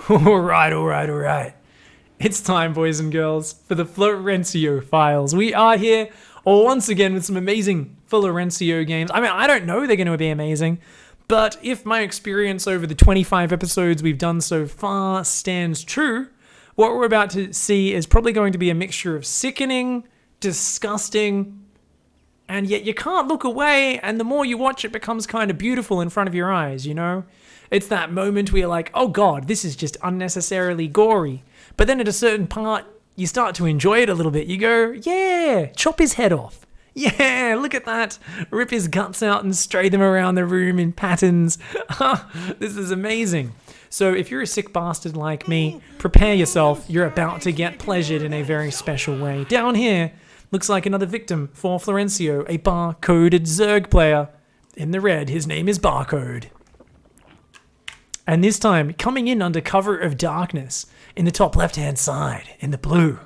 All right. It's time, boys and girls, for the Florencio files. We are here once again with some amazing Florencio games. I mean, I don't know they're going to be amazing, but if my experience over the 25 episodes we've done so far stands true, what we're about to see is probably going to be a mixture of sickening, disgusting, and yet you can't look away, and the more you watch it becomes kind of beautiful in front of your eyes, you know? It's that moment where you're like, oh god, this is just unnecessarily gory. But then at a certain part, you start to enjoy it a little bit. You go, yeah, chop his head off. Yeah, look at that. Rip his guts out and stray them around the room in patterns. This is amazing. So if you're a sick bastard like me, prepare yourself. You're about to get pleasured in a very special way. Down here, looks like another victim for Florencio, a bar-coded Zerg player. In the red, his name is Barcode. And this time, coming in under cover of darkness, in the top left-hand side, in the blue.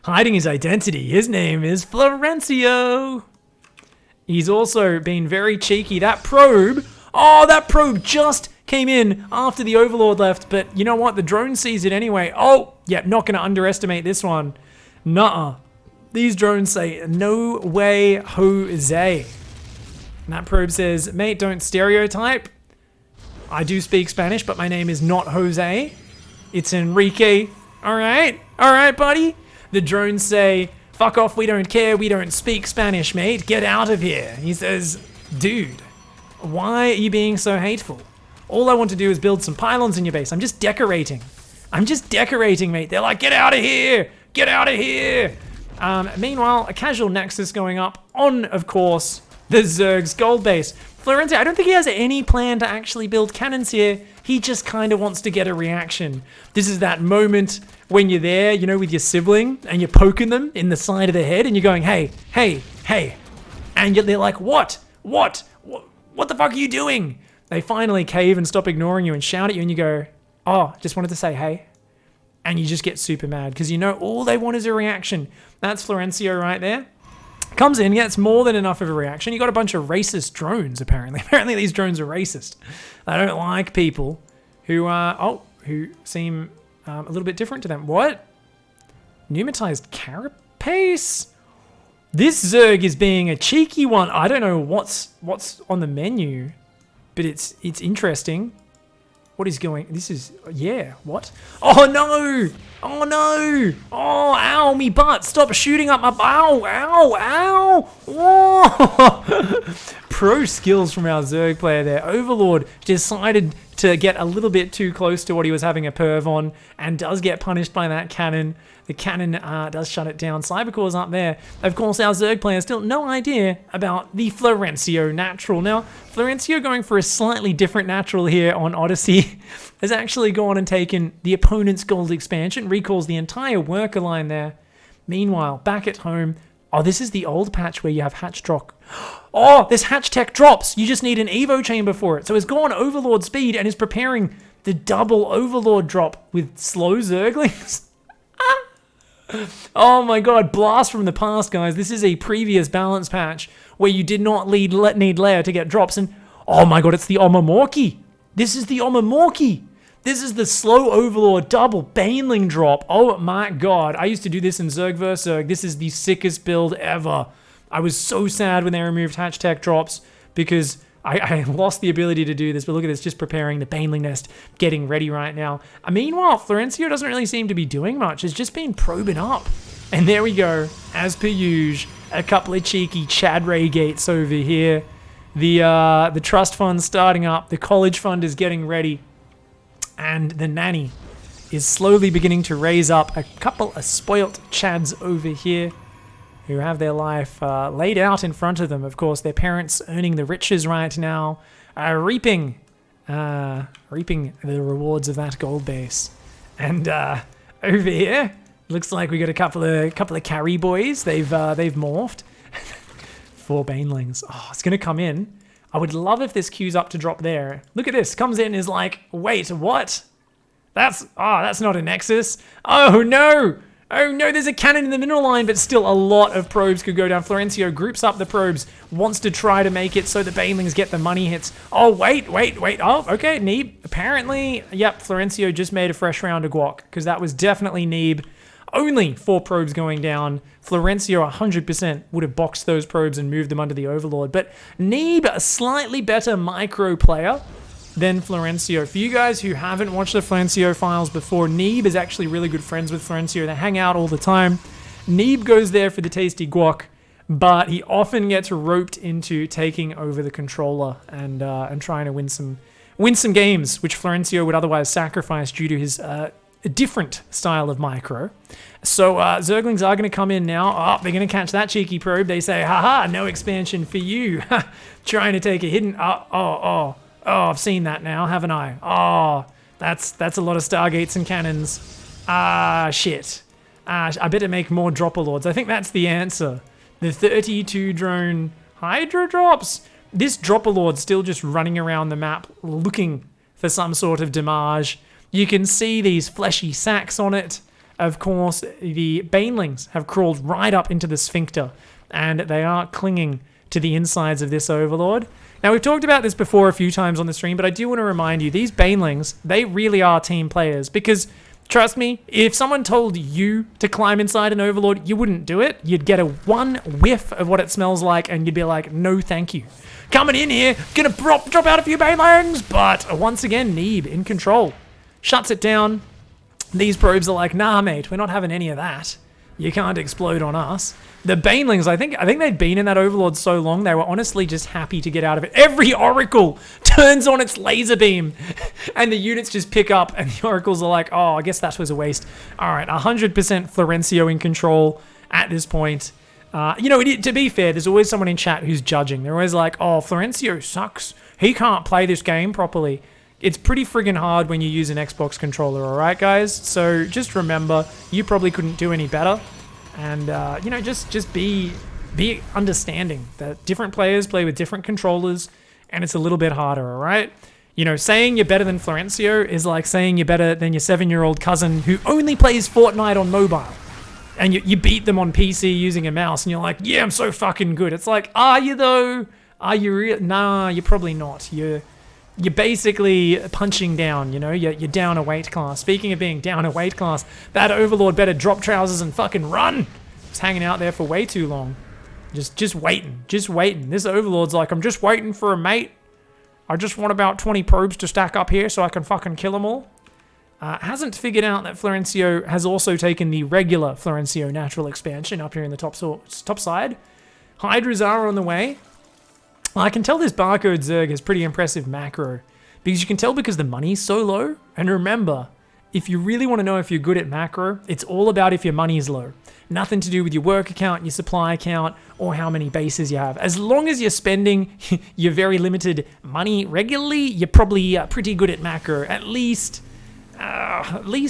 Hiding his identity, his name is Florencio. He's also been very cheeky. That probe just came in after the Overlord left, but you know what? The drone sees it anyway. Oh, yeah, not going to underestimate this one. Nuh-uh. These drones say, no way, Jose. And that probe says, mate, don't stereotype. I do speak Spanish, but my name is not Jose. It's Enrique. All right, buddy. The drones say, fuck off, we don't care, we don't speak Spanish, mate. Get out of here. He says, dude, why are you being so hateful? All I want to do is build some pylons in your base. I'm just decorating, mate. They're like, get out of here. Get out of here. Meanwhile, a casual nexus going up on, of course, the Zerg's gold base. Florencio, I don't think he has any plan to actually build cannons here. He just kind of wants to get a reaction. This is that moment when you're there, you know, with your sibling, and you're poking them in the side of the head, and you're going, hey. And they're like, what the fuck are you doing? They finally cave and stop ignoring you and shout at you, and you go, oh, just wanted to say hey. And you just get super mad, because you know all they want is a reaction. That's Florencio right there. Comes in, gets more than enough of a reaction. You got a bunch of racist drones, apparently. Apparently these drones are racist. They don't like people who seem a little bit different to them. What? Pneumatized carapace? This Zerg is being a cheeky one. I don't know what's on the menu, but it's interesting. What is going? This is, yeah, what? Oh no! Oh no! Oh, ow, me butt! Stop shooting up my, ow! Whoa! Pro skills from our Zerg player there. Overlord decided to get a little bit too close to what he was having a perv on and does get punished by that cannon. The cannon does shut it down. Cybercore's up there. Of course, our Zerg player still no idea about the Florencio natural. Now, Florencio going for a slightly different natural here on Odyssey has actually gone and taken the opponent's gold expansion, recalls the entire worker line there. Meanwhile, back at home, oh, this is the old patch where you have hatch drop. Oh, this hatch tech drops. You just need an Evo chamber for it. So he's gone Overlord speed and is preparing the double Overlord drop with slow Zerglings. Oh my god, blast from the past, guys. This is a previous balance patch where you did not need layer to get drops, and oh my god, it's the Omamorki. This is the Omamorki. This is the slow Overlord double Baneling drop. Oh my god, I used to do this in Zerg vs. Zerg. This is the sickest build ever. I was so sad when they removed hatch tech drops because I lost the ability to do this, but look at this, just preparing the Baneling nest, getting ready right now. Meanwhile, Florencio doesn't really seem to be doing much. It's just been probing up. And there we go, as per usual, a couple of cheeky Chad Ray gates over here. The trust fund's starting up, the college fund is getting ready, and the nanny is slowly beginning to raise up a couple of spoilt Chads over here, who have their life laid out in front of them. Of course, their parents earning the riches right now, reaping the rewards of that gold base. And over here, looks like we got a couple of carry boys. They've morphed. 4 banelings. Oh, it's gonna come in. I would love if this queues up to drop there. Look at this. Comes in, is like, wait, what? That's not a nexus. Oh no! Oh no, there's a cannon in the middle line, but still a lot of probes could go down. Florencio groups up the probes, wants to try to make it so the banelings get the money hits. Oh, wait. Oh, okay, Neeb. Apparently, yep, Florencio just made a fresh round of guac, because that was definitely Neeb. Only 4 probes going down. Florencio 100% would have boxed those probes and moved them under the Overlord. But Neeb, a slightly better micro player than Florencio. For you guys who haven't watched the Florencio files before, Neeb is actually really good friends with Florencio. They hang out all the time. Neeb goes there for the tasty guac, but he often gets roped into taking over the controller and trying to win some games, which Florencio would otherwise sacrifice due to his a different style of micro. So Zerglings are going to come in now. Oh, they're going to catch that cheeky probe. They say, haha, no expansion for you. Trying to take a hidden... Oh, I've seen that now, haven't I? Oh, that's a lot of Stargates and cannons. Shit. I better make more Dropper Lords. I think that's the answer. The 32 drone Hydra drops. This Dropper Lord still just running around the map looking for some sort of damage. You can see these fleshy sacks on it. Of course, the banelings have crawled right up into the sphincter, and they are clinging to the insides of this Overlord. Now, we've talked about this before a few times on the stream, but I do want to remind you, these banelings, they really are team players, because, trust me, if someone told you to climb inside an Overlord, you wouldn't do it. You'd get a one whiff of what it smells like, and you'd be like, no thank you. Coming in here, gonna drop out a few banelings, but once again, Neeb in control. Shuts it down. These probes are like, nah, mate, we're not having any of that. You can't explode on us. The banelings, I think they'd been in that Overlord so long, they were honestly just happy to get out of it. Every Oracle turns on its laser beam, and the units just pick up, and the Oracles are like, oh, I guess that was a waste. All right, 100% Florencio in control at this point. To be fair, there's always someone in chat who's judging. They're always like, oh, Florencio sucks. He can't play this game properly. It's pretty friggin' hard when you use an Xbox controller, alright guys? So just remember, you probably couldn't do any better. And, just be understanding that different players play with different controllers, and it's a little bit harder, alright? Saying you're better than Florencio is like saying you're better than your 7-year-old cousin who only plays Fortnite on mobile. And you beat them on PC using a mouse, and you're like, yeah, I'm so fucking good. It's like, are you though? Are you real? Nah, you're probably not. You're basically punching down, you're down a weight class. Speaking of being down a weight class, that Overlord better drop trousers and fucking run. It's hanging out there for way too long. Just waiting. This Overlord's like, I'm just waiting for a mate. I just want about 20 probes to stack up here so I can fucking kill them all. Hasn't figured out that Florencio has also taken the regular Florencio natural expansion up here in the top side. Hydras are on the way. I can tell this barcode Zerg has pretty impressive macro, because you can tell because the money's so low. And remember, if you really want to know if you're good at macro, it's all about if your money is low. Nothing to do with your work account, your supply account, or how many bases you have. As long as you're spending your very limited money regularly, you're probably pretty good at macro. At least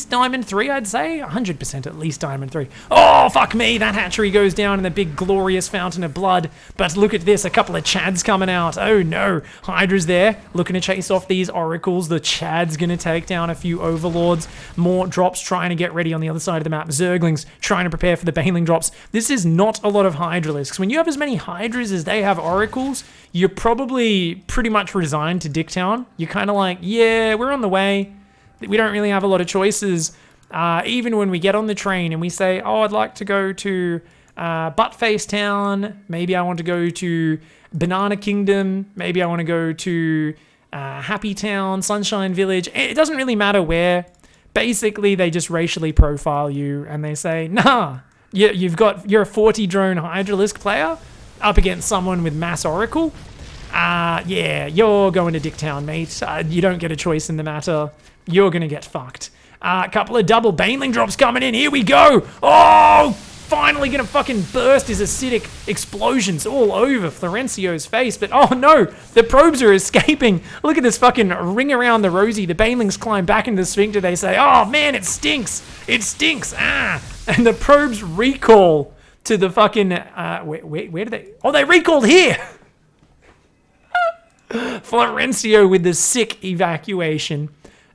Diamond 3, I'd say. 100% at least Diamond 3. Oh, fuck me. That hatchery goes down in the big glorious fountain of blood. But look at this. A couple of Chads coming out. Oh, no. Hydra's there, looking to chase off these Oracles. The Chad's going to take down a few Overlords. More drops trying to get ready on the other side of the map. Zerglings trying to prepare for the Baneling drops. This is not a lot of Hydralisks. When you have as many Hydras as they have Oracles, you're probably pretty much resigned to Dicktown. You're kind of like, yeah, we're on the way. We don't really have a lot of choices. Even when we get on the train and we say, oh, I'd like to go to Buttface Town. Maybe I want to go to Banana Kingdom. Maybe I want to go to Happy Town, Sunshine Village. It doesn't really matter where. Basically, they just racially profile you and they say, nah, you're a 40 drone Hydralisk player up against someone with mass Oracle. Yeah, you're going to Dicktown, mate. You don't get a choice in the matter. You're going to get fucked. A couple of double Baneling drops coming in. Here we go. Oh, finally going to fucking burst his acidic explosions all over Florencio's face. But oh no, the probes are escaping. Look at this fucking ring around the rosy. The Banelings climb back into the sphincter. They say, oh man, it stinks. It stinks. And the probes recall to the fucking... where did they... Oh, they recalled here. Florencio with the sick evacuation.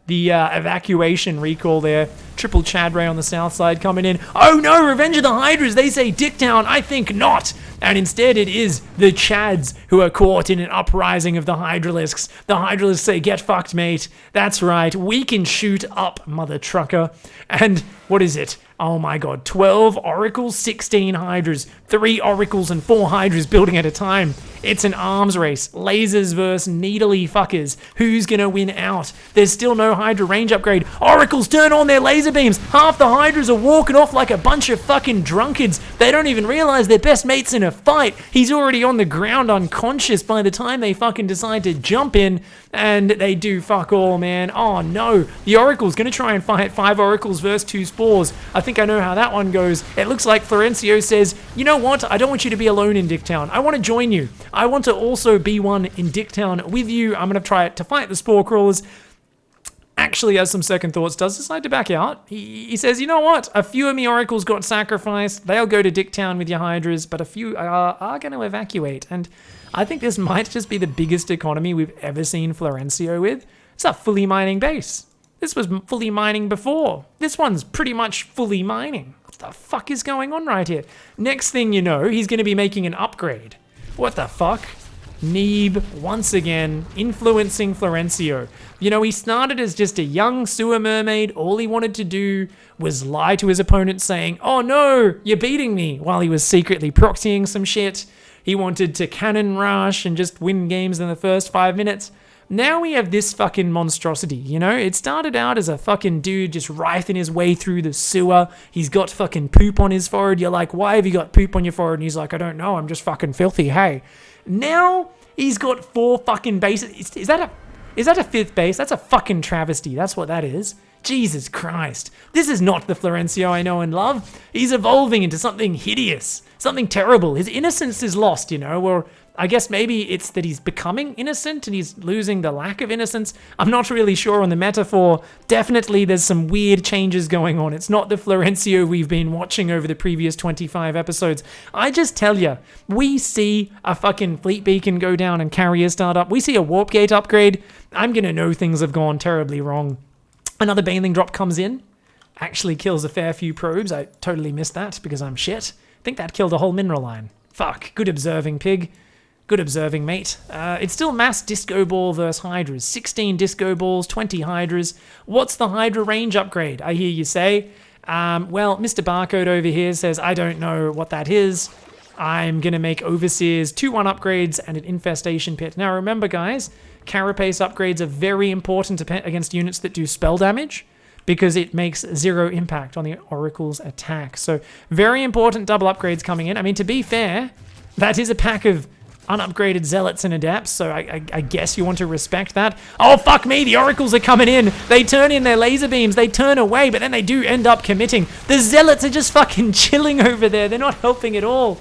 The evacuation recall there, Triple Chad Ray on the south side coming in. Oh no, Revenge of the Hydras. They say Dicktown. I think not. And instead it is the Chads who are caught in an uprising of the Hydralisks. The Hydralisks say, get fucked, mate. That's right. We can shoot up, mother trucker. And what is it? Oh my god, 12 oracles, 16 hydras, 3 oracles and 4 hydras building at a time. It's an arms race. Lasers versus needly fuckers. Who's gonna win out? There's still no hydra range upgrade. Oracles turn on their laser beams. Half the hydras are walking off like a bunch of fucking drunkards. They don't even realize their best mate's in a fight. He's already on the ground unconscious by the time they fucking decide to jump in, and they do fuck all, man. Oh no. The oracle's gonna try and fight 5 oracles versus 2 spores. I think I know how that one goes. It looks like Florencio says, you know what? I don't want you to be alone in Dicktown. I want to join you. I want to also be one in Dicktown with you. I'm going to try to fight the spore crawlers. Actually, has some second thoughts, does decide to back out. He says, you know what? A few of me oracles got sacrificed. They'll go to Dicktown with your hydras, but a few are going to evacuate. And I think this might just be the biggest economy we've ever seen Florencio with. It's a fully mining base. This was fully mining before. This one's pretty much fully mining. What the fuck is going on right here? Next thing you know, he's going to be making an upgrade. What the fuck? Neeb, once again, influencing Florencio. You know, he started as just a young sewer mermaid. All he wanted to do was lie to his opponent saying, oh no, you're beating me, while he was secretly proxying some shit. He wanted to cannon rush and just win games in the first 5 minutes. Now we have this fucking monstrosity, you know? It started out as a fucking dude just writhing his way through the sewer. He's got fucking poop on his forehead. You're like, why have you got poop on your forehead? And he's like, I don't know, I'm just fucking filthy, hey. Now he's got 4 fucking bases. Is that a 5th base? That's a fucking travesty. That's what that is. Jesus Christ. This is not the Florencio I know and love. He's evolving into something hideous, something terrible. His innocence is lost, you know, or I guess maybe it's that he's becoming innocent and he's losing the lack of innocence. I'm not really sure on the metaphor. Definitely there's some weird changes going on. It's not the Florencio we've been watching over the previous 25 episodes. I just tell you, we see a fucking fleet beacon go down and carrier start up. We see a warp gate upgrade. I'm gonna know things have gone terribly wrong. Another baneling drop comes in. Actually kills a fair few probes. I totally missed that because I'm shit. I think that killed a whole mineral line. Fuck. Good observing, pig. Good observing, mate. It's still mass disco ball versus hydras. 16 disco balls, 20 hydras. What's the hydra range upgrade, I hear you say? Well, Mr. Barcode over here says, I don't know what that is. I'm going to make Overseers 2-1 upgrades and an infestation pit. Now remember, guys, carapace upgrades are very important against units that do spell damage, because it makes 0 impact on the Oracle's attack. So very important double upgrades coming in. I mean, to be fair, that is a pack of unupgraded zealots and adepts, so I guess you want to respect that. Oh, fuck me, the oracles are coming in. They turn in their laser beams, they turn away, but then they do end up committing. The zealots are just fucking chilling over there. They're not helping at all.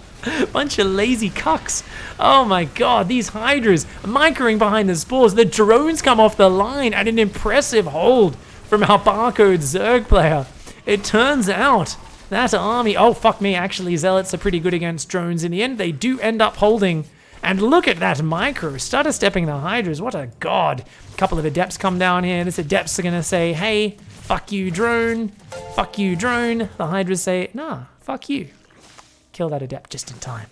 Bunch of lazy cucks. Oh my god, these hydras microing behind the spores. The drones come off the line at an impressive hold from our Barcode Zerg player. It turns out that army, oh fuck me, actually zealots are pretty good against drones. In the end, they do end up holding. And look at that micro, stutter stepping the hydras, what a god. A couple of adepts come down here, this adepts are gonna say, hey, fuck you drone, fuck you drone. The hydras say, nah, fuck you. Kill that adept just in time.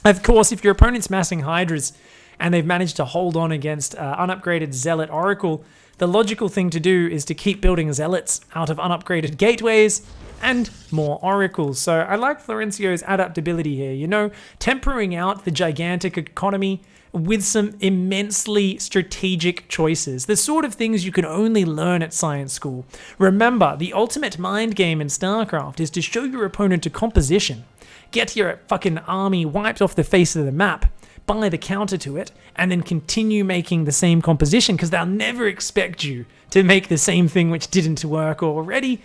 Of course, if your opponent's massing hydras and they've managed to hold on against unupgraded zealot oracle, the logical thing to do is to keep building zealots out of unupgraded gateways and more oracles. So I like Florencio's adaptability here, you know, tempering out the gigantic economy with some immensely strategic choices, the sort of things you can only learn at science school. Remember, the ultimate mind game in StarCraft is to show your opponent a composition, get your fucking army wiped off the face of the map, buy the counter to it, and then continue making the same composition, because they'll never expect you to make the same thing which didn't work already.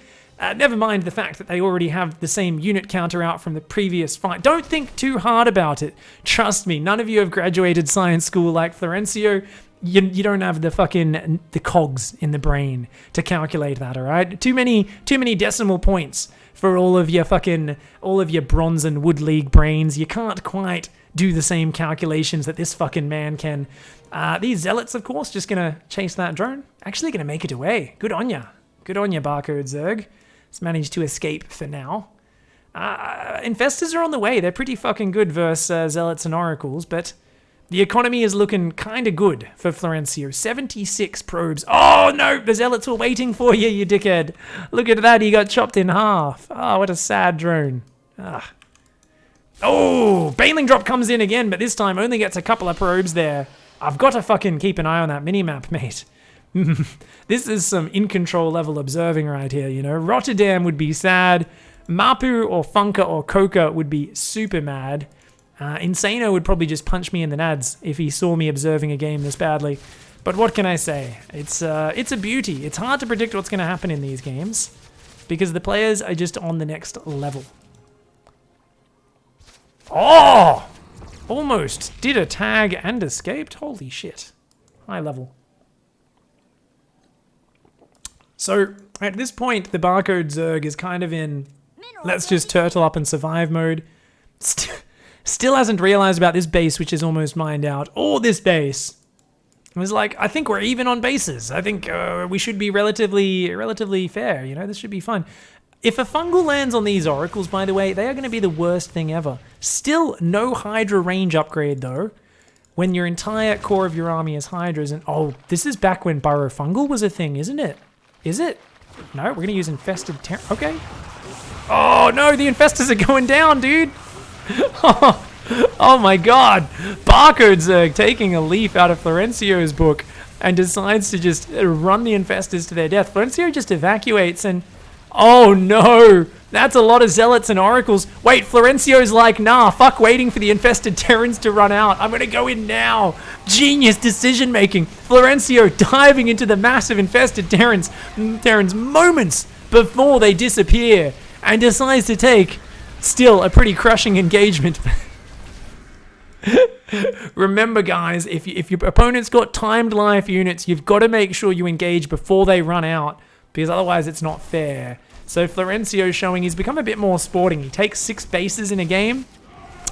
Never mind the fact that they already have the same unit counter out from the previous fight. Don't think too hard about it. Trust me, none of you have graduated science school like Florencio. You don't have the cogs in the brain to calculate that, all right? Too many decimal points for all of your Bronze and Wood League brains. You can't quite do the same calculations that this fucking man can. These zealots, of course, just gonna chase that drone. Actually gonna make it away. Good on ya. Good on you, Barcode Zerg. It's managed to escape for now. Infestors are on the way. They're pretty fucking good versus Zealots and Oracles, but the economy is looking kind of good for Florencio. 76 probes. Oh, no, the Zealots were waiting for you, you dickhead. Look at that, he got chopped in half. Oh, what a sad drone. Oh, Baneling Drop comes in again, but this time only gets a couple of probes there. I've got to fucking keep an eye on that minimap, mate. This is some in-control level observing right here, you know. Rotterdam would be sad. Mapu or Funka or Coca would be super mad. Insano would probably just punch me in the nads if he saw me observing a game this badly. But what can I say? It's a beauty. It's hard to predict what's going to happen in these games because the players are just on the next level. Oh! Almost did a tag and escaped. Holy shit. High level. So, at this point, the Barcode Zerg is kind of in let's just turtle up and survive mode. Still hasn't realized about this base, which is almost mined out. Or this base. It was like, I think we're even on bases. I think we should be relatively fair, you know? This should be fun. If a fungal lands on these oracles, by the way, they are going to be the worst thing ever. Still no Hydra range upgrade, though. When your entire core of your army is Hydras. And oh, this is back when Burrow Fungal was a thing, isn't it? Is it? No, we're going to use Infested Okay. Oh, no, the Infestors are going down, dude. Oh my god. Barcode Zerg taking a leaf out of Florencio's book and decides to just run the Infestors to their death. Florencio just evacuates and... Oh no! That's a lot of Zealots and Oracles. Wait, Florencio's like, nah, fuck waiting for the Infested Terrans to run out. I'm gonna go in now. Genius decision making. Florencio diving into the massive Infested Terrans moments before they disappear and decides to take still a pretty crushing engagement. Remember guys, if your opponent's got timed life units, you've got to make sure you engage before they run out, because otherwise it's not fair. So Florencio showing he's become a bit more sporting. He takes 6 bases in a game.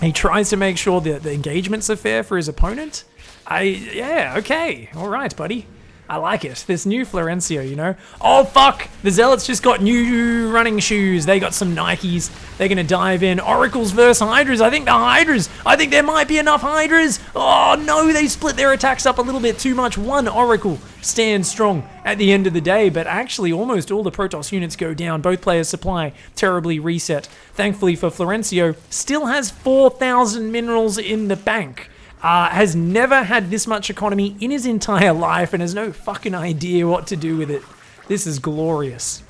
He tries to make sure that the engagements are fair for his opponent. Yeah, okay. All right, buddy. I like it. This new Florencio, you know. Oh, fuck. The Zealots just got new running shoes. They got some Nikes. They're going to dive in. Oracles versus Hydras. I think there might be enough Hydras. Oh, no. They split their attacks up a little bit too much. One Oracle stands strong at the end of the day, but actually almost all the Protoss units go down. Both players' supply terribly reset. Thankfully for Florencio, still has 4,000 minerals in the bank. Has never had this much economy in his entire life and has no fucking idea what to do with it. This is glorious.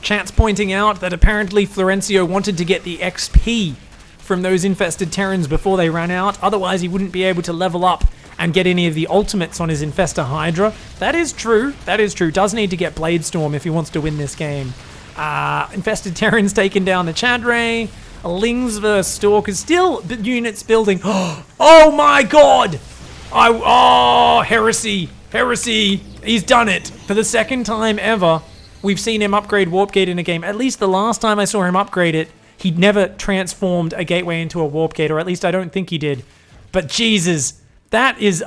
Chat's pointing out that apparently Florencio wanted to get the XP from those infested Terrans before they ran out, otherwise he wouldn't be able to level up and get any of the ultimates on his Infestor Hydra. That is true. Does need to get Bladestorm if he wants to win this game. Infested Terrans taking down the Chadray. Lings vs Stalkers. Still units building. Oh my god! Heresy. He's done it. For the second time ever, we've seen him upgrade Warp Gate in a game. At least the last time I saw him upgrade it, he'd never transformed a gateway into a Warp Gate, or at least I don't think he did. But Jesus... That is,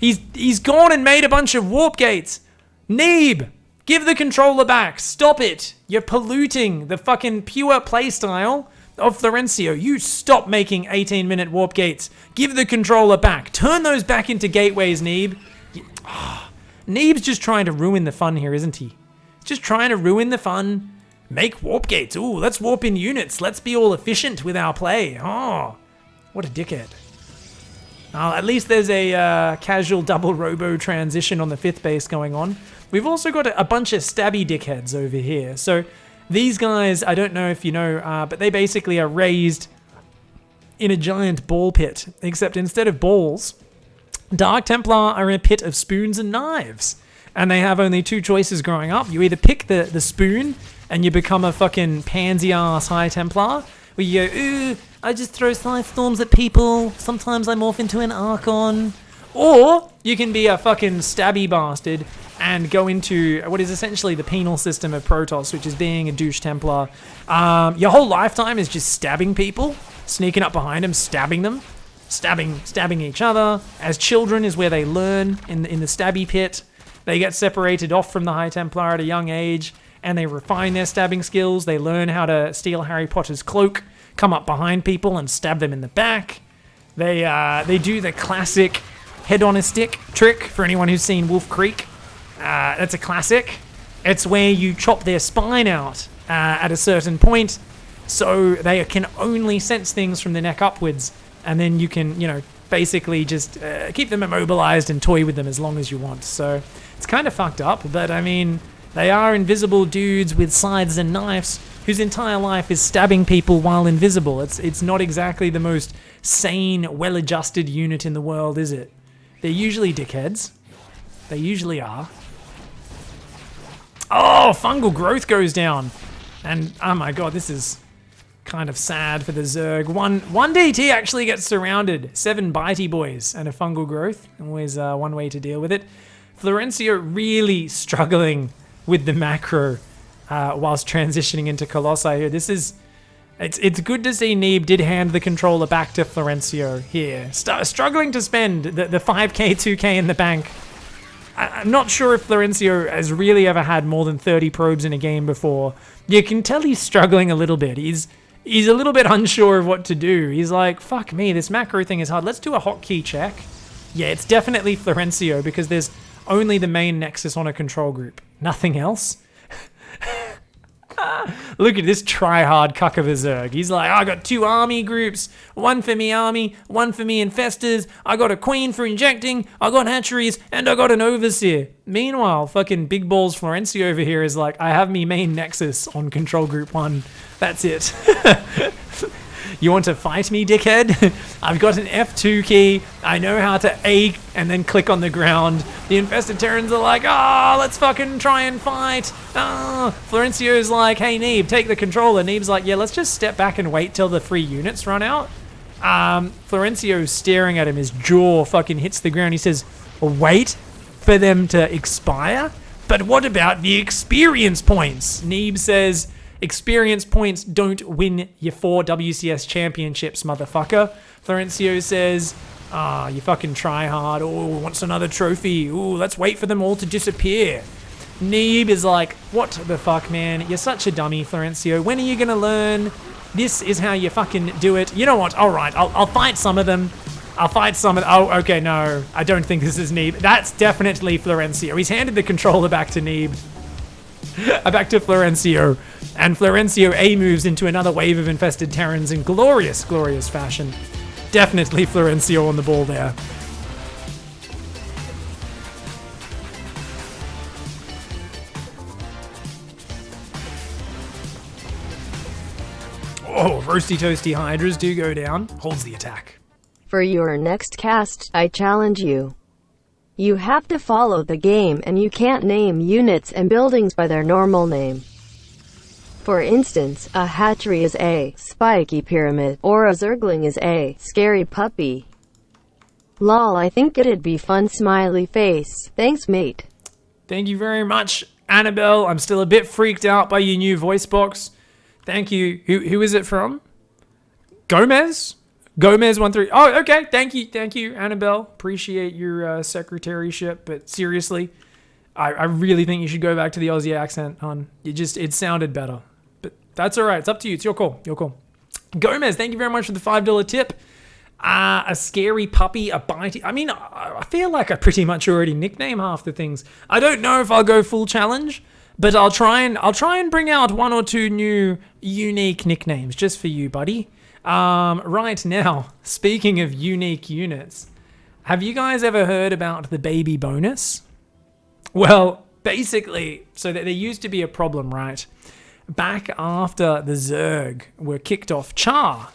he's gone and made a bunch of warp gates. Neeb, give the controller back. Stop it. You're polluting the fucking pure playstyle of Florencio. You stop making 18-minute warp gates. Give the controller back. Turn those back into gateways, Neeb. Neeb's just trying to ruin the fun here, isn't he? Just trying to ruin the fun. Make warp gates. Ooh, let's warp in units. Let's be all efficient with our play. Oh, what a dickhead. At least there's a casual double robo transition on the 5th base going on. We've also got a bunch of stabby dickheads over here. So these guys, I don't know if you know, but they basically are raised in a giant ball pit. Except instead of balls, Dark Templar are in a pit of spoons and knives. And they have only 2 choices growing up. You either pick the spoon and you become a fucking pansy-ass High Templar, where you go, ooh, I just throw scythe storms at people. Sometimes I morph into an Archon. Or you can be a fucking stabby bastard and go into what is essentially the penal system of Protoss, which is being a douche Templar. Your whole lifetime is just stabbing people, sneaking up behind them, stabbing them, stabbing each other. As children is where they learn in the stabby pit. They get separated off from the High Templar at a young age, and they refine their stabbing skills. They learn how to steal Harry Potter's cloak, come up behind people and stab them in the back. They do the classic head on a stick trick for anyone who's seen Wolf Creek. That's a classic. It's where you chop their spine out at a certain point, so they can only sense things from the neck upwards, and then you can, basically just keep them immobilized and toy with them as long as you want. So it's kind of fucked up, but I mean, they are invisible dudes with scythes and knives whose entire life is stabbing people while invisible. It's not exactly the most sane, well-adjusted unit in the world, is it? They're usually dickheads. They usually are. Oh, fungal growth goes down. And, oh my god, this is kind of sad for the Zerg. One DT actually gets surrounded. 7 bitey boys and a fungal growth. Always one way to deal with it. Florencio really struggling with the macro whilst transitioning into Colossi here. It's good to see Neeb did hand the controller back to Florencio here. Struggling to spend the 5k, 2k in the bank. I'm not sure if Florencio has really ever had more than 30 probes in a game before. You can tell he's struggling a little bit. He's a little bit unsure of what to do. He's like, fuck me, this macro thing is hard. Let's do a hotkey check. Yeah, it's definitely Florencio because there's only the main nexus on a control group. Nothing else. Look at this try-hard cuck of a Zerg. He's like, I got 2 army groups. One for me army, one for me infestors. I got a queen for injecting. I got hatcheries, and I got an overseer. Meanwhile, fucking big balls Florencio over here is like, I have me main nexus on control group 1. That's it. You want to fight me, dickhead? I've got an F2 key. I know how to A and then click on the ground. The infested Terrans are like, let's fucking try and fight. Florencio's like, hey, Neeb, take the controller. Neeb's like, yeah, let's just step back and wait till the free units run out. Florencio's staring at him. His jaw fucking hits the ground. He says, wait for them to expire? But what about the experience points? Neeb says, experience points don't win your 4 WCS championships, motherfucker. Florencio says, you fucking try hard. Oh, wants another trophy. Ooh, let's wait for them all to disappear. Neeb is like, what the fuck, man? You're such a dummy, Florencio. When are you gonna learn? This is how you fucking do it. You know what? All right, I'll fight some of them. Oh, okay, no. I don't think this is Neeb. That's definitely Florencio. He's handed the controller back to Neeb. Back to Florencio. And Florencio A moves into another wave of infested Terrans in glorious, glorious fashion. Definitely Florencio on the ball there. Oh, roasty toasty hydras do go down. Holds the attack. For your next cast, I challenge you. You have to follow the game and you can't name units and buildings by their normal name. For instance, a hatchery is a spiky pyramid, or a zergling is a scary puppy. Lol, I think it'd be fun, smiley face. Thanks, mate. Thank you very much, Annabelle. I'm still a bit freaked out by your new voice box. Thank you. Who is it from? Gomez? Gomez13. Oh, okay. Thank you, Annabelle. Appreciate your secretaryship, but seriously, I really think you should go back to the Aussie accent, hon. It sounded better. But that's all right. It's up to you. It's your call. Gomez, thank you very much for the $5 tip. A scary puppy, a bitey. I mean, I feel like I pretty much already nickname half the things. I don't know if I'll go full challenge, but I'll try and bring out 1 or 2 new unique nicknames just for you, buddy. Right now, speaking of unique units, have you guys ever heard about the baby bonus? Well, basically, so that there used to be a problem, right? Back after the Zerg were kicked off Char,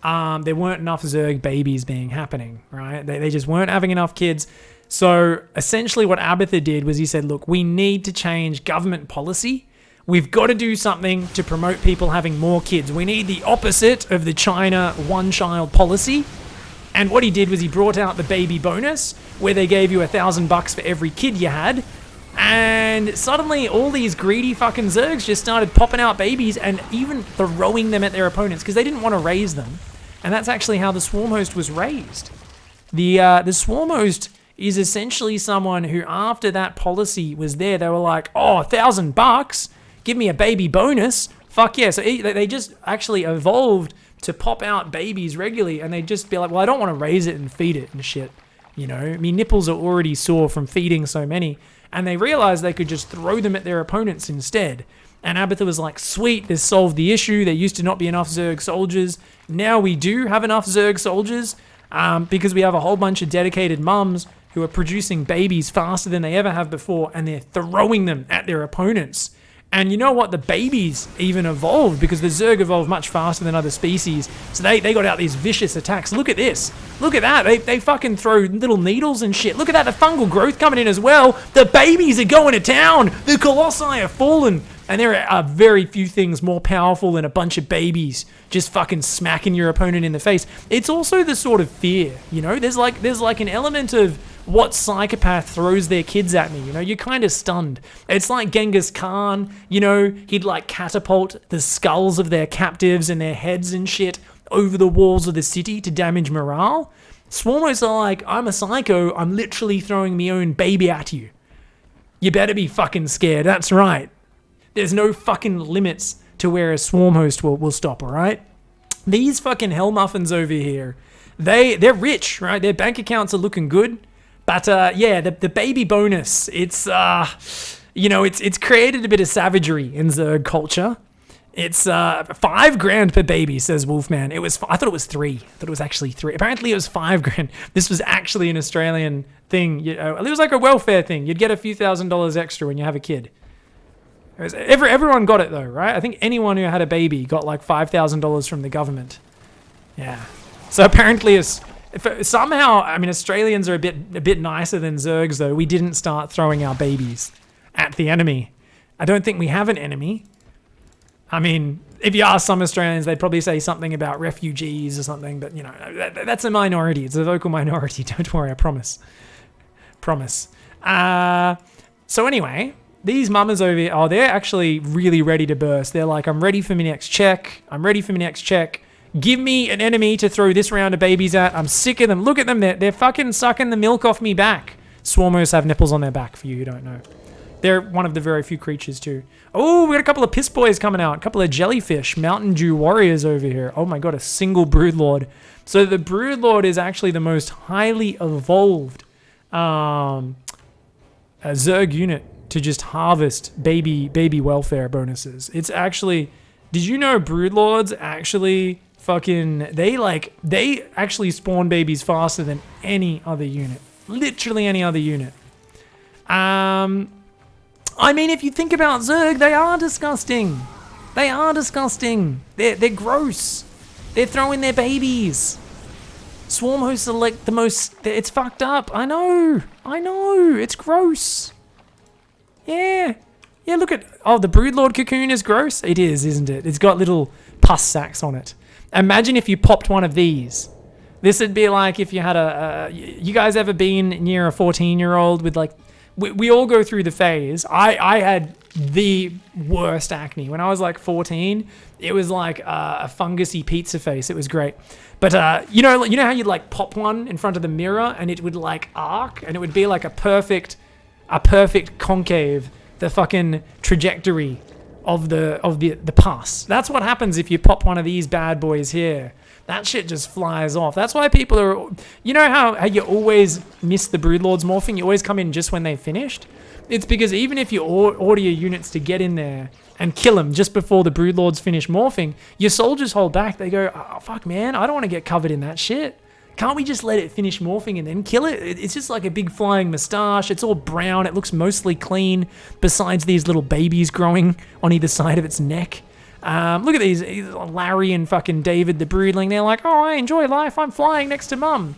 there weren't enough Zerg babies happening, right? They just weren't having enough kids. So essentially what Abathur did was he said, look, we need to change government policy. We've got to do something to promote people having more kids. We need the opposite of the China one-child policy. And what he did was he brought out the baby bonus, where they gave you $1,000 for every kid you had. And suddenly all these greedy fucking Zergs just started popping out babies and even throwing them at their opponents because they didn't want to raise them. And that's actually how the Swarm Host was raised. The Swarm Host is essentially someone who, after that policy was there, they were like, oh, $1,000, give me a baby bonus. Fuck yeah. So they just actually evolved to pop out babies regularly, and they'd just be like, well, I don't want to raise it and feed it and shit. You know, I mean, nipples are already sore from feeding so many, and they realized they could just throw them at their opponents instead. And Abathur was like, sweet, this solved the issue. There used to not be enough Zerg soldiers. Now we do have enough Zerg soldiers because we have a whole bunch of dedicated mums who are producing babies faster than they ever have before, and they're throwing them at their opponents. And you know what? The babies even evolved because the Zerg evolved much faster than other species. So they got out these vicious attacks. Look at this. Look at that. They fucking throw little needles and shit. Look at that. The fungal growth coming in as well. The babies are going to town. The Colossi are fallen. And there are very few things more powerful than a bunch of babies just fucking smacking your opponent in the face. It's also the sort of fear, you know? There's like an element of what psychopath throws their kids at me, you know? You're kind of stunned. It's like Genghis Khan, you know? He'd like catapult the skulls of their captives and their heads and shit over the walls of the city to damage morale. Swarmos are like, I'm a psycho, I'm literally throwing my own baby at you. You better be fucking scared, that's right. There's no fucking limits to where a Swarm Host will stop, alright? These fucking hell muffins over here, they're rich, right? Their bank accounts are looking good. But yeah, the baby bonus, it's you know, it's created a bit of savagery in Zerg culture. It's $5,000 per baby, says Wolfman. I thought it was 3. I thought it was actually 3. Apparently it was $5,000. This was actually an Australian thing. You know, it was like a welfare thing. You'd get a few $1,000s extra when you have a kid. Everyone got it though, right? I think anyone who had a baby got like $5,000 from the government. Yeah. So apparently somehow, I mean, Australians are a bit nicer than Zergs though. We didn't start throwing our babies at the enemy. I don't think we have an enemy. I mean, if you ask some Australians, they'd probably say something about refugees or something, but you know, that's a minority. It's a vocal minority. Don't worry, I promise. Promise. So anyway, these mamas over here, oh, they're actually really ready to burst. They're like, I'm ready for my next check. I'm ready for my next check. Give me an enemy to throw this round of babies at. I'm sick of them. Look at them. They're fucking sucking the milk off me back. Swarmos have nipples on their back, for you who don't know. They're one of the very few creatures too. Oh, we got a couple of piss boys coming out. A couple of jellyfish. Mountain Dew warriors over here. Oh my god, a single broodlord. So the broodlord is actually the most highly evolved Zerg unit to just harvest baby welfare bonuses. It's actually, did you know broodlords actually fucking, they actually spawn babies faster than any other unit. Literally any other unit. I mean, if you think about Zerg, they are disgusting. They are disgusting. They're gross. They're throwing their babies. Swarm hosts are like the most, it's fucked up. I know, it's gross. Yeah, look at, oh, the broodlord cocoon is gross. It is, isn't it? It's got little pus sacs on it. Imagine if you popped one of these. This would be like if you had you guys ever been near a 14-year-old with like, we all go through the phase. I had the worst acne. When I was like 14, it was like a fungusy pizza face. It was great. But you know how you'd like pop one in front of the mirror and it would like arc and it would be like a perfect concave, the fucking trajectory of the pus. That's what happens if you pop one of these bad boys here. That shit just flies off. That's why people are, you know how you always miss the broodlords morphing? You always come in just when they've finished? It's because even if you order your units to get in there and kill them just before the broodlords finish morphing, your soldiers hold back. They go, oh, fuck man, I don't want to get covered in that shit. Can't we just let it finish morphing and then kill it? It's just like a big flying moustache. It's all brown. It looks mostly clean besides these little babies growing on either side of its neck. Look at these, Larry and fucking David the broodling. They're like, oh, I enjoy life. I'm flying next to mum.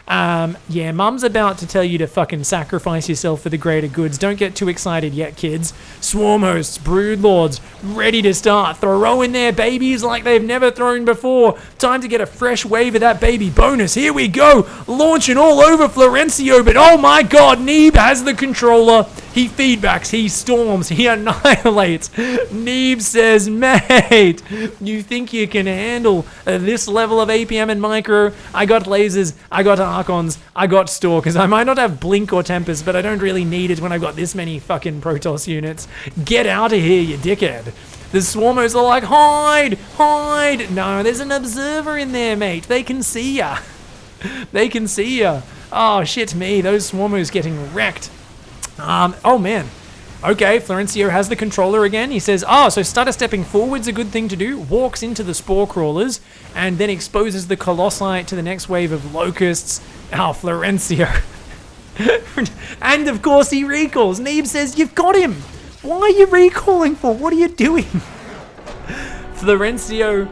Yeah, Mum's about to tell you to fucking sacrifice yourself for the greater goods. Don't get too excited yet, kids. Swarm hosts, brood lords, ready to start. Throwing their babies like they've never thrown before. Time to get a fresh wave of that baby bonus. Here we go. Launching all over Florencio, but oh my god, Neeb has the controller. He feedbacks, he storms, he annihilates. Neeb says, mate, you think you can handle this level of APM and micro? I got lasers, I got Archons, I got Stalkers. I might not have Blink or Tempest, but I don't really need it when I've got this many fucking Protoss units. Get out of here, you dickhead. The Swarmos are like, hide, hide. No, there's an observer in there, mate. They can see ya. They can see ya. Oh, shit me, those Swarmos getting wrecked. Oh man. Okay, Florencio has the controller again. He says, so stutter stepping forward's a good thing to do. Walks into the spore crawlers and then exposes the Colossi to the next wave of locusts. Florencio. And of course he recalls. Neeb says, you've got him. Why are you recalling for? What are you doing? Florencio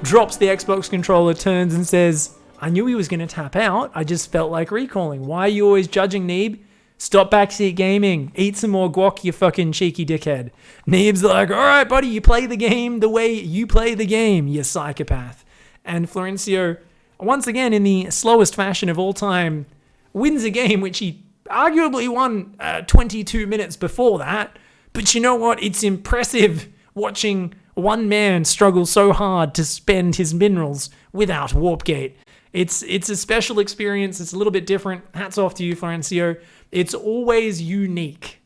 drops the Xbox controller, turns and says, I knew he was going to tap out. I just felt like recalling. Why are you always judging, Neeb? Stop backseat gaming. Eat some more guac, you fucking cheeky dickhead. Neeb's like, all right, buddy, you play the game the way you play the game, you psychopath. And Florencio, once again, in the slowest fashion of all time, wins a game which he arguably won 22 minutes before that. But you know what? It's impressive watching one man struggle so hard to spend his minerals without Warpgate. It's a special experience. It's a little bit different. Hats off to you, Florencio. It's always unique